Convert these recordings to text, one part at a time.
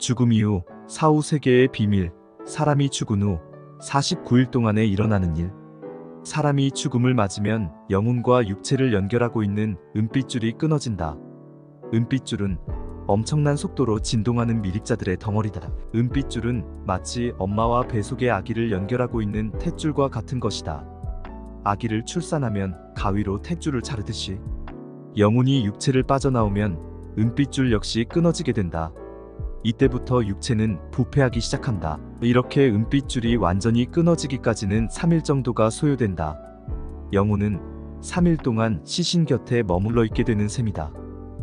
죽음 이후 사후 세계의 비밀. 사람이 죽은 후 49일 동안에 일어나는 일. 사람이 죽음을 맞으면 영혼과 육체를 연결하고 있는 은빛줄이 끊어진다. 은빛줄은 엄청난 속도로 진동하는 미립자들의 덩어리다. 은빛줄은 마치 엄마와 배 속의 아기를 연결하고 있는 탯줄과 같은 것이다. 아기를 출산하면 가위로 탯줄을 자르듯이 영혼이 육체를 빠져나오면 은빛줄 역시 끊어지게 된다. 이때부터 육체는 부패하기 시작한다. 이렇게 은빛줄이 완전히 끊어지기까지는 3일 정도가 소요된다. 영혼은 3일 동안 시신 곁에 머물러 있게 되는 셈이다.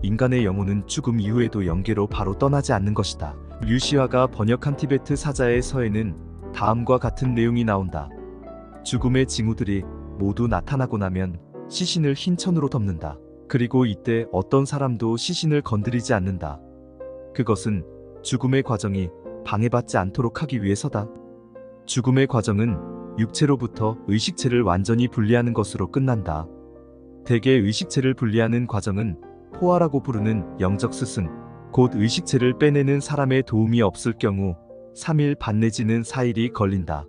인간의 영혼은 죽음 이후에도 영계로 바로 떠나지 않는 것이다. 류시화가 번역한 티베트 사자의 서에는 다음과 같은 내용이 나온다. 죽음의 징후들이 모두 나타나고 나면 시신을 흰 천으로 덮는다. 그리고 이때 어떤 사람도 시신을 건드리지 않는다. 그것은 죽음의 과정이 방해받지 않도록 하기 위해서다. 죽음의 과정은 육체로부터 의식체를 완전히 분리하는 것으로 끝난다. 대개 의식체를 분리하는 과정은 포화라고 부르는 영적 스승, 곧 의식체를 빼내는 사람의 도움이 없을 경우 3일 반 내지는 4일이 걸린다.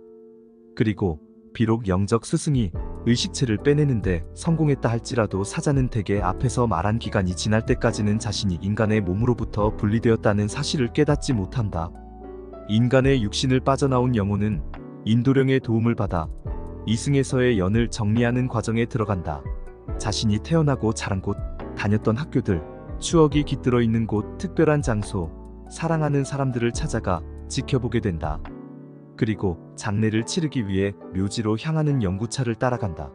그리고 비록 영적 스승이 의식체를 빼내는데 성공했다 할지라도 사자는 대개 앞에서 말한 기간이 지날 때까지는 자신이 인간의 몸으로부터 분리되었다는 사실을 깨닫지 못한다. 인간의 육신을 빠져나온 영혼은 인도령의 도움을 받아 이승에서의 연을 정리하는 과정에 들어간다. 자신이 태어나고 자란 곳, 다녔던 학교들, 추억이 깃들어 있는 곳, 특별한 장소, 사랑하는 사람들을 찾아가 지켜보게 된다. 그리고 장례를 치르기 위해 묘지로 향하는 연구차를 따라간다.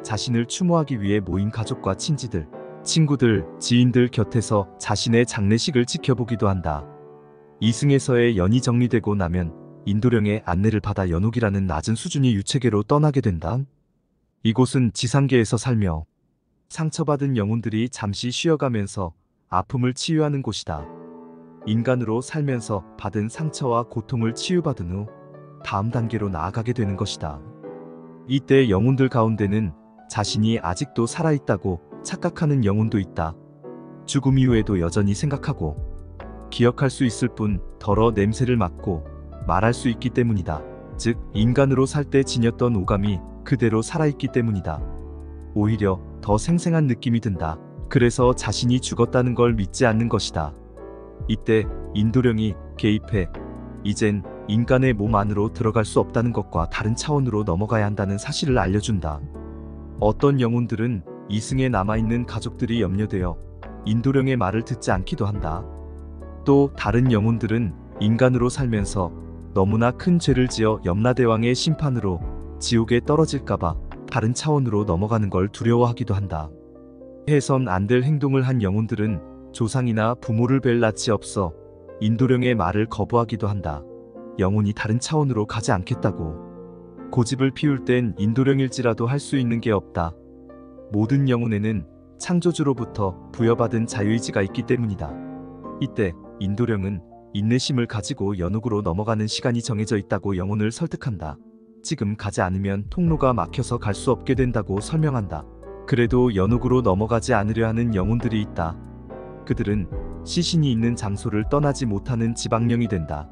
자신을 추모하기 위해 모인 가족과 친지들, 친구들, 지인들 곁에서 자신의 장례식을 지켜보기도 한다. 이승에서의 연이 정리되고 나면 인도령의 안내를 받아 연옥이라는 낮은 수준의 유체계로 떠나게 된다. 이곳은 지상계에서 살며 상처받은 영혼들이 잠시 쉬어가면서 아픔을 치유하는 곳이다. 인간으로 살면서 받은 상처와 고통을 치유받은 후 다음 단계로 나아가게 되는 것이다. 이때 영혼들 가운데는 자신이 아직도 살아있다고 착각하는 영혼도 있다. 죽음 이후에도 여전히 생각하고 기억할 수 있을 뿐 더러 냄새를 맡고 말할 수 있기 때문이다. 즉 인간으로 살 때 지녔던 오감이 그대로 살아있기 때문이다. 오히려 더 생생한 느낌이 든다. 그래서 자신이 죽었다는 걸 믿지 않는 것이다. 이때 인도령이 개입해 이젠 인간의 몸 안으로 들어갈 수 없다는 것과 다른 차원으로 넘어가야 한다는 사실을 알려준다. 어떤 영혼들은 이승에 남아있는 가족들이 염려되어 인도령의 말을 듣지 않기도 한다. 또 다른 영혼들은 인간으로 살면서 너무나 큰 죄를 지어 염라대왕의 심판으로 지옥에 떨어질까봐 다른 차원으로 넘어가는 걸 두려워하기도 한다. 해선 안 될 행동을 한 영혼들은 조상이나 부모를 뵐 낯이 없어 인도령의 말을 거부하기도 한다. 영혼이 다른 차원으로 가지 않겠다고. 고집을 피울 땐 인도령일지라도 할 수 있는 게 없다. 모든 영혼에는 창조주로부터 부여받은 자유의지가 있기 때문이다. 이때 인도령은 인내심을 가지고 연옥으로 넘어가는 시간이 정해져 있다고 영혼을 설득한다. 지금 가지 않으면 통로가 막혀서 갈 수 없게 된다고 설명한다. 그래도 연옥으로 넘어가지 않으려 하는 영혼들이 있다. 그들은 시신이 있는 장소를 떠나지 못하는 지방령이 된다.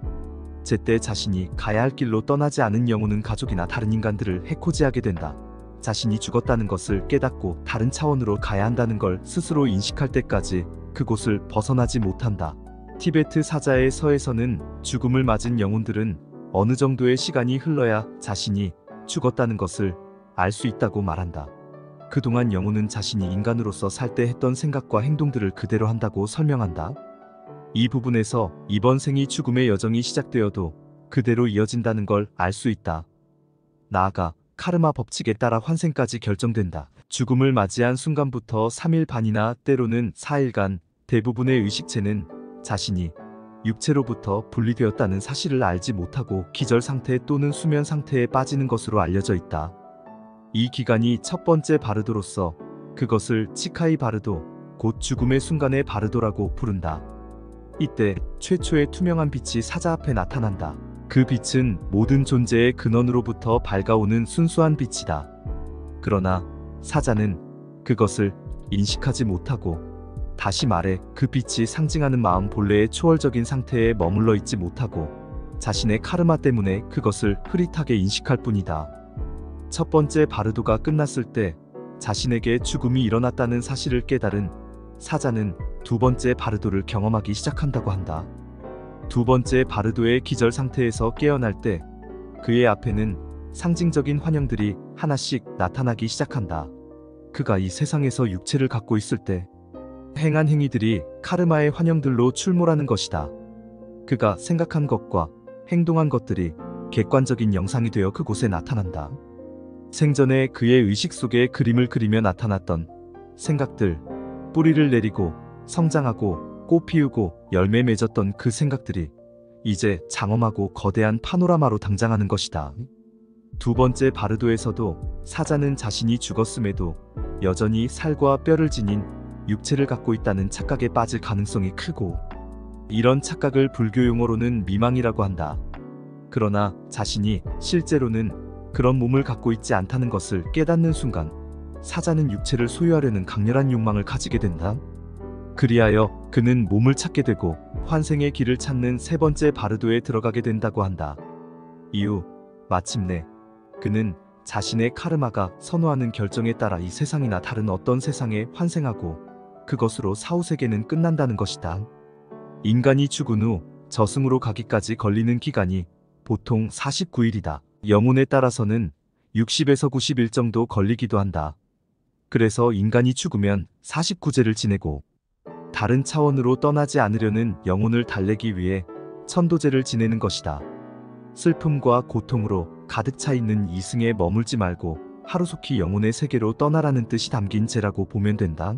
제때 자신이 가야 할 길로 떠나지 않은 영혼은 가족이나 다른 인간들을 해코지하게 된다. 자신이 죽었다는 것을 깨닫고 다른 차원으로 가야 한다는 걸 스스로 인식할 때까지 그곳을 벗어나지 못한다. 티베트 사자의 서에서는 죽음을 맞은 영혼들은 어느 정도의 시간이 흘러야 자신이 죽었다는 것을 알 수 있다고 말한다. 그동안 영혼은 자신이 인간으로서 살 때 했던 생각과 행동들을 그대로 한다고 설명한다. 이 부분에서 이번 생이 죽음의 여정이 시작되어도 그대로 이어진다는 걸 알 수 있다. 나아가 카르마 법칙에 따라 환생까지 결정된다. 죽음을 맞이한 순간부터 3일 반이나 때로는 4일간 대부분의 의식체는 자신이 육체로부터 분리되었다는 사실을 알지 못하고 기절 상태 또는 수면 상태에 빠지는 것으로 알려져 있다. 이 기간이 첫 번째 바르도로서 그것을 치카이 바르도, 곧 죽음의 순간의 바르도라고 부른다. 이때 최초의 투명한 빛이 사자 앞에 나타난다. 그 빛은 모든 존재의 근원으로부터 밝아오는 순수한 빛이다. 그러나 사자는 그것을 인식하지 못하고 다시 말해 그 빛이 상징하는 마음 본래의 초월적인 상태에 머물러 있지 못하고 자신의 카르마 때문에 그것을 흐릿하게 인식할 뿐이다. 첫 번째 바르도가 끝났을 때 자신에게 죽음이 일어났다는 사실을 깨달은 사자는 두 번째 바르도를 경험하기 시작한다고 한다. 두 번째 바르도의 기절 상태에서 깨어날 때 그의 앞에는 상징적인 환영들이 하나씩 나타나기 시작한다. 그가 이 세상에서 육체를 갖고 있을 때 행한 행위들이 카르마의 환영들로 출몰하는 것이다. 그가 생각한 것과 행동한 것들이 객관적인 영상이 되어 그곳에 나타난다. 생전에 그의 의식 속에 그림을 그리며 나타났던 생각들, 뿌리를 내리고 성장하고 꽃 피우고 열매 맺었던 그 생각들이 이제 장엄하고 거대한 파노라마로 등장하는 것이다. 두 번째 바르도에서도 사자는 자신이 죽었음에도 여전히 살과 뼈를 지닌 육체를 갖고 있다는 착각에 빠질 가능성이 크고, 이런 착각을 불교 용어로는 미망이라고 한다. 그러나 자신이 실제로는 그런 몸을 갖고 있지 않다는 것을 깨닫는 순간 사자는 육체를 소유하려는 강렬한 욕망을 가지게 된다. 그리하여 그는 몸을 찾게 되고 환생의 길을 찾는 세 번째 바르도에 들어가게 된다고 한다. 이후 마침내 그는 자신의 카르마가 선호하는 결정에 따라 이 세상이나 다른 어떤 세상에 환생하고 그것으로 사후세계는 끝난다는 것이다. 인간이 죽은 후 저승으로 가기까지 걸리는 기간이 보통 49일이다. 영혼에 따라서는 60에서 90일 정도 걸리기도 한다. 그래서 인간이 죽으면 49제를 지내고 다른 차원으로 떠나지 않으려는 영혼을 달래기 위해 천도제를 지내는 것이다. 슬픔과 고통으로 가득 차 있는 이승에 머물지 말고 하루속히 영혼의 세계로 떠나라는 뜻이 담긴 제라고 보면 된다.